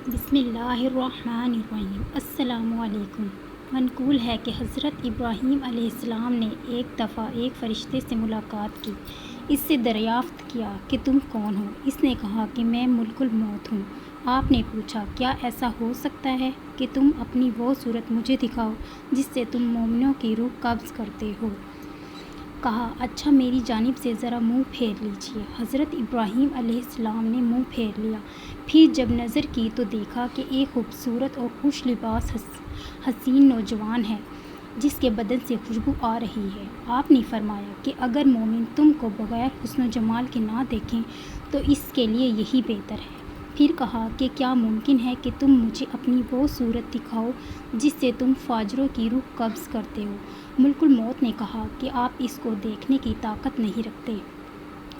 بسم اللہ الرحمن الرحیم۔ السلام علیکم۔ منقول ہے کہ حضرت ابراہیم علیہ السلام نے ایک دفعہ ایک فرشتے سے ملاقات کی۔ اس سے دریافت کیا کہ تم کون ہو؟ اس نے کہا کہ میں ملک الموت ہوں۔ آپ نے پوچھا کیا ایسا ہو سکتا ہے کہ تم اپنی وہ صورت مجھے دکھاؤ جس سے تم مومنوں کی روح قبض کرتے ہو؟ کہا اچھا میری جانب سے ذرا منہ پھیر لیجیے۔ حضرت ابراہیم علیہ السلام نے منہ پھیر لیا۔ پھر جب نظر کی تو دیکھا کہ ایک خوبصورت اور خوش لباس حسین نوجوان ہے جس کے بدن سے خوشبو آ رہی ہے۔ آپ نے فرمایا کہ اگر مومن تم کو بغیر حسن و جمال کے نہ دیکھیں تو اس کے لیے یہی بہتر ہے۔ پھر کہا کہ کیا ممکن ہے کہ تم مجھے اپنی وہ صورت دکھاؤ جس سے تم فاجروں کی روح قبض کرتے ہو؟ ملک الموت نے کہا کہ آپ اس کو دیکھنے کی طاقت نہیں رکھتے۔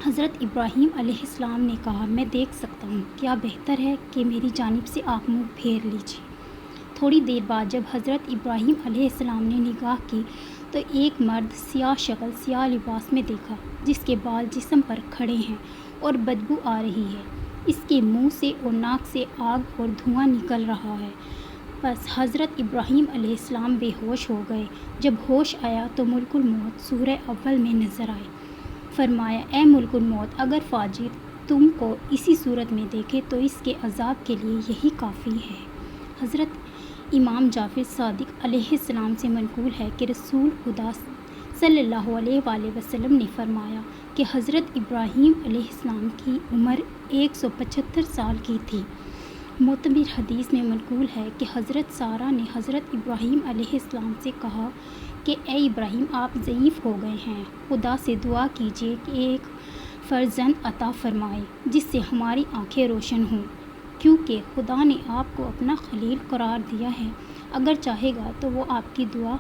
حضرت ابراہیم علیہ السلام نے کہا میں دیکھ سکتا ہوں، کیا بہتر ہے کہ میری جانب سے آپ منہ پھیر لیجیے۔ تھوڑی دیر بعد جب حضرت ابراہیم علیہ السلام نے نگاہ کی تو ایک مرد سیاہ شکل سیاہ لباس میں دیکھا جس کے بال جسم پر کھڑے ہیں اور بدبو آ رہی ہے۔ اس کے منہ سے اور ناک سے آگ اور دھواں نکل رہا ہے۔ بس حضرت ابراہیم علیہ السلام بے ہوش ہو گئے۔ جب ہوش آیا تو ملک الموت سورہ اول میں نظر آئے۔ فرمایا اے ملک الموت اگر فاجر تم کو اسی صورت میں دیکھے تو اس کے عذاب کے لیے یہی کافی ہے۔ حضرت امام جعفر صادق علیہ السلام سے منقول ہے کہ رسول خدا صلی اللہ علیہ وآلہ وسلم نے فرمایا کہ حضرت ابراہیم علیہ السلام کی عمر 175 سال کی تھی۔ معتبر حدیث میں منقول ہے کہ حضرت سارہ نے حضرت ابراہیم علیہ السلام سے کہا کہ اے ابراہیم آپ ضعیف ہو گئے ہیں، خدا سے دعا کیجیے کہ ایک فرزند عطا فرمائے جس سے ہماری آنکھیں روشن ہوں، کیونکہ خدا نے آپ کو اپنا خلیل قرار دیا ہے، اگر چاہے گا تو وہ آپ کی دعا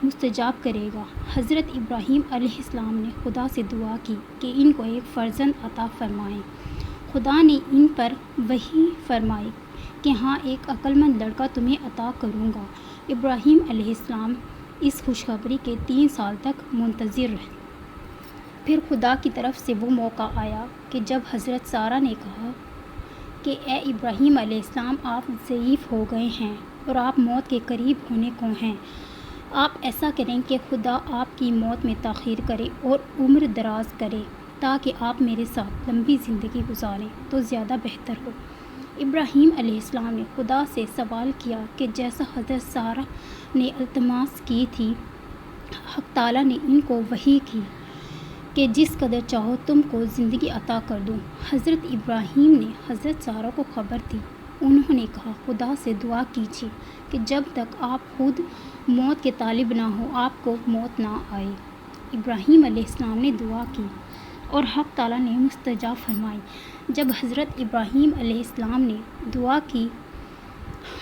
مستجاب کرے گا۔ حضرت ابراہیم علیہ السلام نے خدا سے دعا کی کہ ان کو ایک فرزند عطا فرمائیں۔ خدا نے ان پر وحی فرمائی کہ ہاں ایک عقلمند لڑکا تمہیں عطا کروں گا۔ ابراہیم علیہ السلام اس خوشخبری کے 3 سال تک منتظر رہے۔ پھر خدا کی طرف سے وہ موقع آیا کہ جب حضرت سارہ نے کہا کہ اے ابراہیم علیہ السلام آپ ضعیف ہو گئے ہیں اور آپ موت کے قریب ہونے کو ہیں، آپ ایسا کریں کہ خدا آپ کی موت میں تاخیر کرے اور عمر دراز کرے تاکہ آپ میرے ساتھ لمبی زندگی گزاریں تو زیادہ بہتر ہو۔ ابراہیم علیہ السلام نے خدا سے سوال کیا کہ جیسا حضرت سارہ نے التماس کی تھی، حق تعالیٰ نے ان کو وحی کی کہ جس قدر چاہو تم کو زندگی عطا کر دوں۔ حضرت ابراہیم نے حضرت سارہ کو خبر دی۔ انہوں نے کہا خدا سے دعا کیجیے کہ جب تک آپ خود موت کے طالب نہ ہو آپ کو موت نہ آئے۔ ابراہیم علیہ السلام نے دعا کی اور حق تعالیٰ نے مستجاب فرمائی۔ جب حضرت ابراہیم علیہ السلام نے دعا کی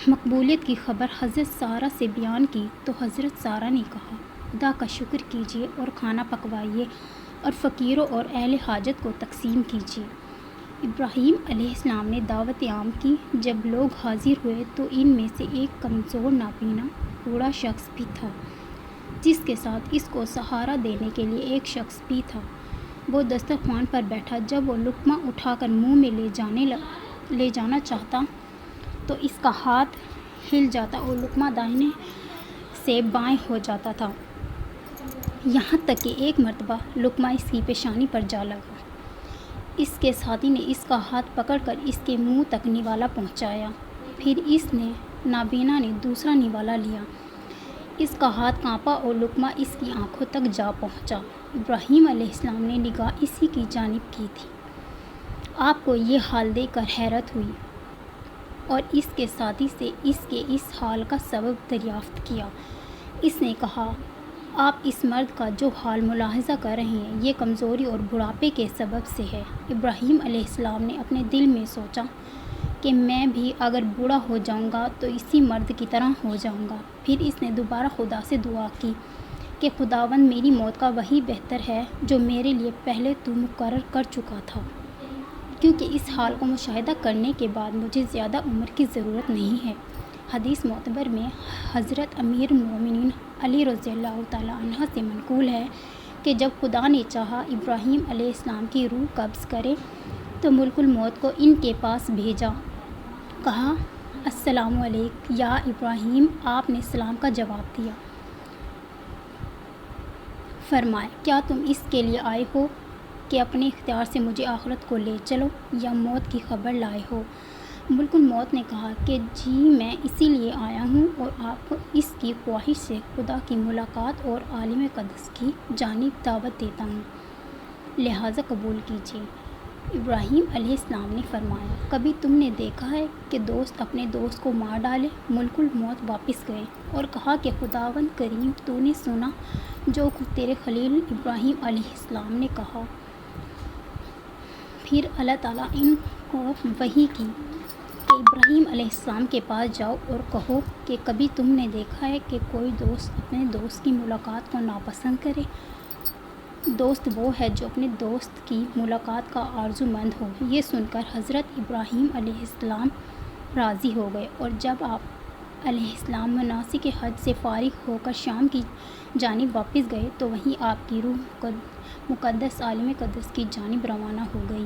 مقبولیت کی خبر حضرت سارہ سے بیان کی تو حضرت سارہ نے کہا خدا کا شکر کیجیے اور کھانا پکوائیے اور فقیروں اور اہل حاجت کو تقسیم کیجیے۔ ابراہیم علیہ السلام نے دعوت عام کی۔ جب لوگ حاضر ہوئے تو ان میں سے ایک کمزور نابینا بوڑھا شخص بھی تھا جس کے ساتھ اس کو سہارا دینے کے لیے ایک شخص بھی تھا۔ وہ دسترخوان پر بیٹھا۔ جب وہ لقمہ اٹھا کر منہ میں لے جانا چاہتا تو اس کا ہاتھ ہل جاتا اور لقمہ دائیں سے بائیں ہو جاتا تھا، یہاں تک کہ ایک مرتبہ لقمہ اس کی پیشانی پر جا لگا۔ اس کے ساتھی نے اس کا ہاتھ پکڑ کر اس کے منہ تک نوالا پہنچایا۔ پھر اس نابینا نے دوسرا نوالا لیا۔ اس کا ہاتھ کانپا اور لقمہ اس کی آنکھوں تک جا پہنچا۔ ابراہیم علیہ السلام نے نگاہ اسی کی جانب کی تھی۔ آپ کو یہ حال دیکھ کر حیرت ہوئی اور اس کے ساتھی سے اس کے اس حال کا سبب دریافت کیا۔ اس نے کہا آپ اس مرد کا جو حال ملاحظہ کر رہے ہیں یہ کمزوری اور بڑھاپے کے سبب سے ہے۔ ابراہیم علیہ السلام نے اپنے دل میں سوچا کہ میں بھی اگر بوڑھا ہو جاؤں گا تو اسی مرد کی طرح ہو جاؤں گا۔ پھر اس نے دوبارہ خدا سے دعا کی کہ خداوند میری موت کا وہی بہتر ہے جو میرے لیے پہلے تو مقرر کر چکا تھا، کیونکہ اس حال کو مشاہدہ کرنے کے بعد مجھے زیادہ عمر کی ضرورت نہیں ہے۔ حدیث معتبر میں حضرت امیر المومنین علی رضی اللہ تعالیٰ عنہ سے منقول ہے کہ جب خدا نے چاہا ابراہیم علیہ السلام کی روح قبض کرے تو ملک الموت کو ان کے پاس بھیجا۔ کہا السلام علیکم یا ابراہیم، آپ نے سلام کا جواب دیا۔ فرمایا، کیا تم اس کے لیے آئے ہو کہ اپنے اختیار سے مجھے آخرت کو لے چلو یا موت کی خبر لائے ہو؟ ملک الموت نے کہا کہ جی، میں اسی لیے آیا ہوں اور آپ کو اس کی خواہش سے خدا کی ملاقات اور عالم قدس کی جانب دعوت دیتا ہوں، لہٰذا قبول کیجیے۔ ابراہیم علیہ السلام نے فرمایا، کبھی تم نے دیکھا ہے کہ دوست اپنے دوست کو مار ڈالے؟ ملک الموت واپس گئے اور کہا کہ خداوند کریم، تو نے سنا جو کچھ تیرے خلیل ابراہیم علیہ السلام نے کہا۔ پھر اللہ تعالیٰ ان کو وحی کی کہ ابراہیم علیہ السلام کے پاس جاؤ اور کہو کہ کبھی تم نے دیکھا ہے کہ کوئی دوست اپنے دوست کی ملاقات کو ناپسند کرے؟ دوست وہ ہے جو اپنے دوست کی ملاقات کا آرزو مند ہو۔ یہ سن کر حضرت ابراہیم علیہ السلام راضی ہو گئے، اور جب آپ علیہ السلام مناسک حج سے فارغ ہو کر شام کی جانب واپس گئے تو وہیں آپ کی روح مقدس عالم قدس کی جانب روانہ ہو گئی۔